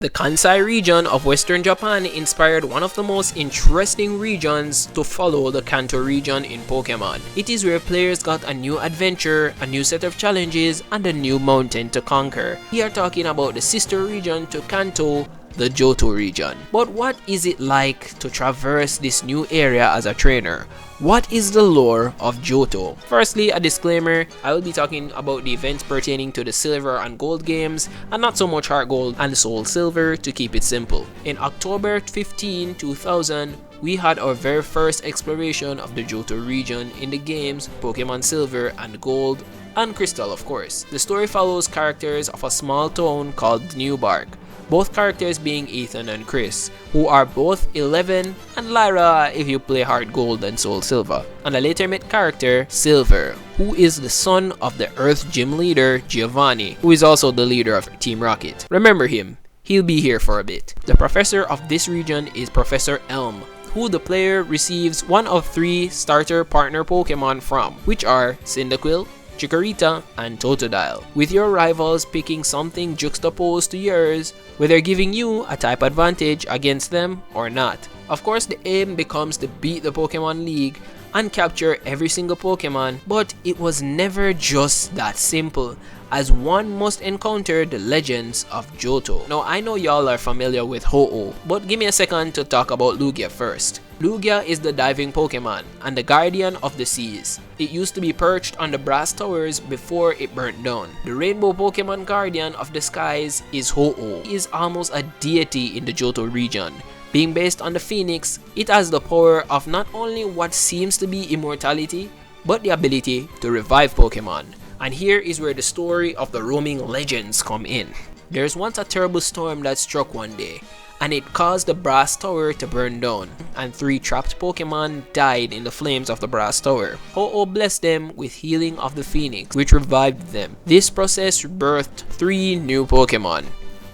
The Kansai region of Western Japan inspired one of the most interesting regions to follow the Kanto region in Pokemon. It is where players got a new adventure, a new set of challenges, and a new mountain to conquer. We are talking about the sister region to Kanto, the Johto region. But what is it like to traverse this new area as a trainer? What is the lore of Johto? Firstly, a disclaimer, I will be talking about the events pertaining to the Silver and Gold games, and not so much Heart Gold and Soul Silver, to keep it simple. In October 15, 2000, we had our very first exploration of the Johto region in the games Pokemon Silver and Gold, and Crystal of course. The story follows characters of a small town called Newbark, both characters being Ethan and Chris, who are both 11, and Lyra if you play Heart Gold and Soul Silver, and a later met character, Silver, who is the son of the Earth Gym leader Giovanni, who is also the leader of Team Rocket. Remember him, he'll be here for a bit. The professor of this region is Professor Elm, who the player receives one of 3 starter partner Pokemon from, which are Cyndaquil, Chikorita, and Totodile, with your rivals picking something juxtaposed to yours, whether giving you a type advantage against them or not. Of course, the aim becomes to beat the Pokemon League and capture every single Pokemon, but it was never just that simple, as one must encounter the legends of Johto. Now, I know y'all are familiar with Ho-Oh, but give me a second to talk about Lugia first. Lugia is the diving Pokemon and the guardian of the seas. It used to be perched on the brass towers before it burnt down. The rainbow Pokemon guardian of the skies is Ho-Oh. He is almost a deity in the Johto region. Being based on the Phoenix, it has the power of not only what seems to be immortality, but the ability to revive Pokemon. And here is where the story of the roaming legends come in. There's once a terrible storm that struck one day, and it caused the brass tower to burn down, and 3 trapped Pokemon died in the flames of the brass tower. Ho-Oh blessed them with healing of the Phoenix, which revived them. This process birthed 3 new Pokemon,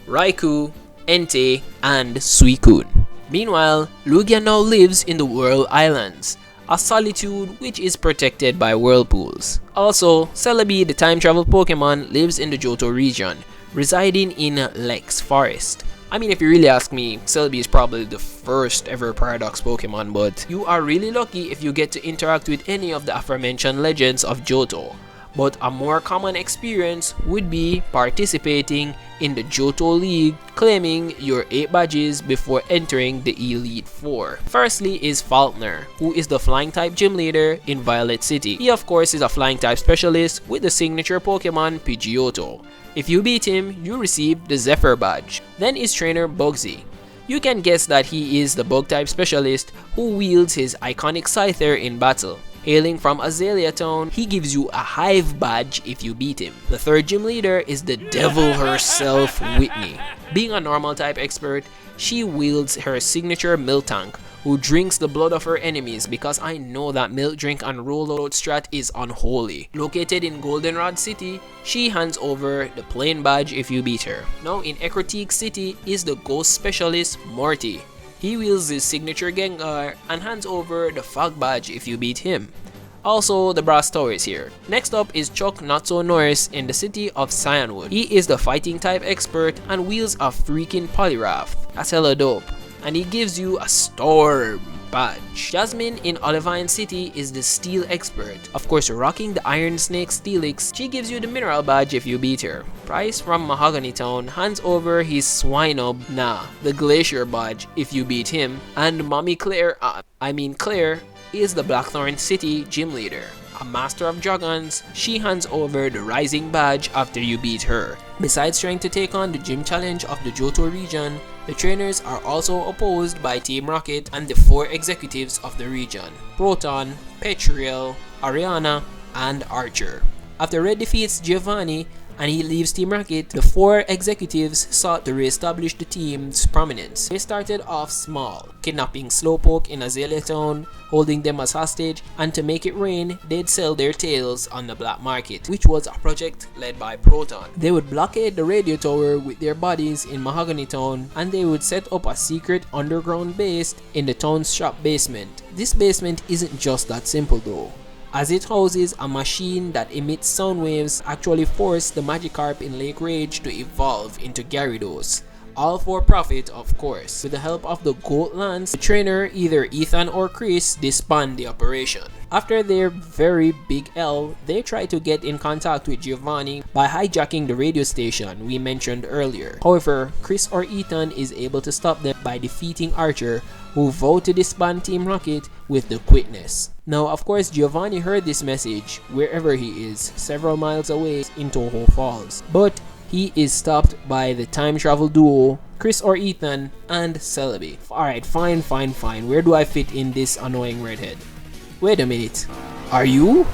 Raikou, Entei, and Suicune. Meanwhile, Lugia now lives in the Whirl Islands, a solitude which is protected by whirlpools. Also, Celebi, the time travel Pokemon, lives in the Johto region, residing in Lex Forest. I mean, if you really ask me, Celebi is probably the first ever Paradox Pokemon, but you are really lucky if you get to interact with any of the aforementioned legends of Johto. But a more common experience would be participating in the Johto League, claiming your 8 badges before entering the Elite 4. Firstly is Falkner, who is the Flying type gym leader in Violet City. He of course is a Flying type specialist with the signature Pokemon Pidgeotto. If you beat him, you receive the Zephyr badge. Then is trainer Bugsy. You can guess that he is the Bug type specialist who wields his iconic Scyther in battle. Hailing from Azalea Town, he gives you a Hive badge if you beat him. The third gym leader is the devil herself, Whitney. Being a normal type expert, she wields her signature Miltank, who drinks the blood of her enemies, because I know that milk drink and rollout strat is unholy. Located in Goldenrod City, she hands over the plain badge if you beat her. Now in Ecruteak City is the ghost specialist Morty. He wields his signature Gengar and hands over the Fog badge if you beat him. Also, the Brass Tower is here. Next up is Chuck Not So Norris in the city of Cyanwood. He is the fighting type expert and wields a freaking Poliwrath. That's hella dope. And he gives you a Storm badge. Jasmine in Olivine City is the Steel expert. Of course, rocking the Iron Snake Steelix, she gives you the Mineral badge if you beat her. Bryce from Mahogany Town hands over his Swinub, the Glacier badge if you beat him. And Mommy Claire, Claire, is the Blackthorn City gym leader. A master of dragons, she hands over the Rising badge after you beat her. Besides trying to take on the gym challenge of the Johto region, the trainers are also opposed by Team Rocket and the 4 executives of the region, Proton, Petriel, Ariana, and Archer. After Red defeats Giovanni and he leaves Team Rocket, the 4 executives sought to re-establish the team's prominence. They started off small, kidnapping Slowpoke in Azalea Town, holding them as hostage, and to make it rain, they'd sell their tails on the black market, which was a project led by Proton. They would blockade the radio tower with their bodies in Mahogany Town, and they would set up a secret underground base in the town's shop basement. This basement isn't just that simple though, as it houses a machine that emits sound waves actually forced the Magikarp in Lake Rage to evolve into Gyarados, all for profit of course. With the help of the Goat Lance, the trainer, either Ethan or Chris, disband the operation. After their very big L, they try to get in contact with Giovanni by hijacking the radio station we mentioned earlier. However, Chris or Ethan is able to stop them by defeating Archer, who vowed to disband Team Rocket with the quickness. Now of course Giovanni heard this message wherever he is, several miles away in Toho Falls, but he is stopped by the time travel duo Chris or Ethan and Celebi. Alright, fine. Where do I fit in this annoying redhead? Wait a minute. Are you?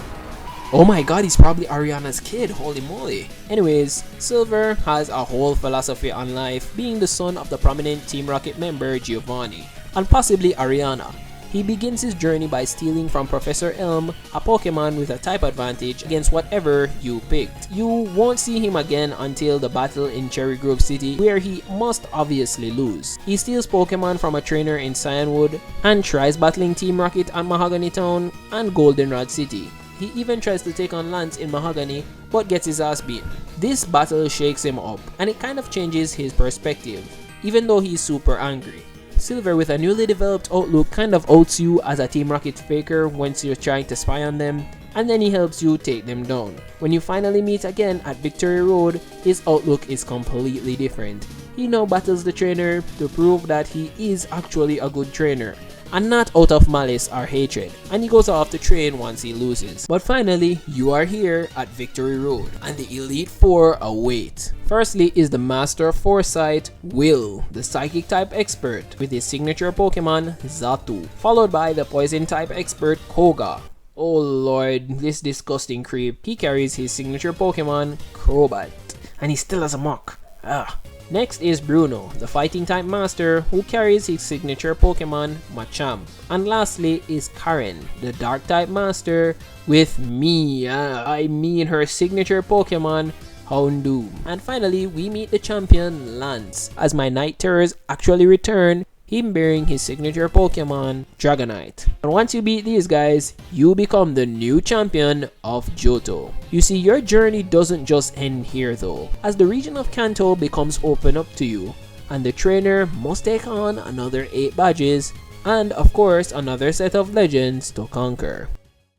Oh my god, he's probably Ariana's kid, holy moly. Anyways, Silver has a whole philosophy on life, being the son of the prominent Team Rocket member Giovanni, and possibly Ariana. He begins his journey by stealing from Professor Elm, a Pokemon with a type advantage against whatever you picked. You won't see him again until the battle in Cherry Grove City, where he must obviously lose. He steals Pokemon from a trainer in Cyanwood and tries battling Team Rocket at Mahogany Town and Goldenrod City. He even tries to take on Lance in Mahogany but gets his ass beaten. This battle shakes him up and it kind of changes his perspective, even though he's super angry. Silver, with a newly developed outlook, kind of outs you as a Team Rocket faker once you're trying to spy on them, and then he helps you take them down. When you finally meet again at Victory Road, his outlook is completely different. He now battles the trainer to prove that he is actually a good trainer, and not out of malice or hatred, and he goes off to train once he loses. But finally, you are here at Victory Road, and the Elite Four await. Firstly is the Master of Foresight, Will, the Psychic type expert, with his signature Pokemon, Xatu, followed by the Poison type expert, Koga. Oh lord, this disgusting creep. He carries his signature Pokemon, Crobat, and he still has a Mach. Next is Bruno, the Fighting type master, who carries his signature Pokemon, Machamp. And lastly is Karen, the Dark type master, with her signature Pokemon, Houndoom. And finally, we meet the champion, Lance, as my Night Terrors actually return, him bearing his signature Pokemon, Dragonite. And once you beat these guys, you become the new champion of Johto. You see, your journey doesn't just end here though, as the region of Kanto becomes open up to you, and the trainer must take on another 8 badges, and of course another set of legends to conquer.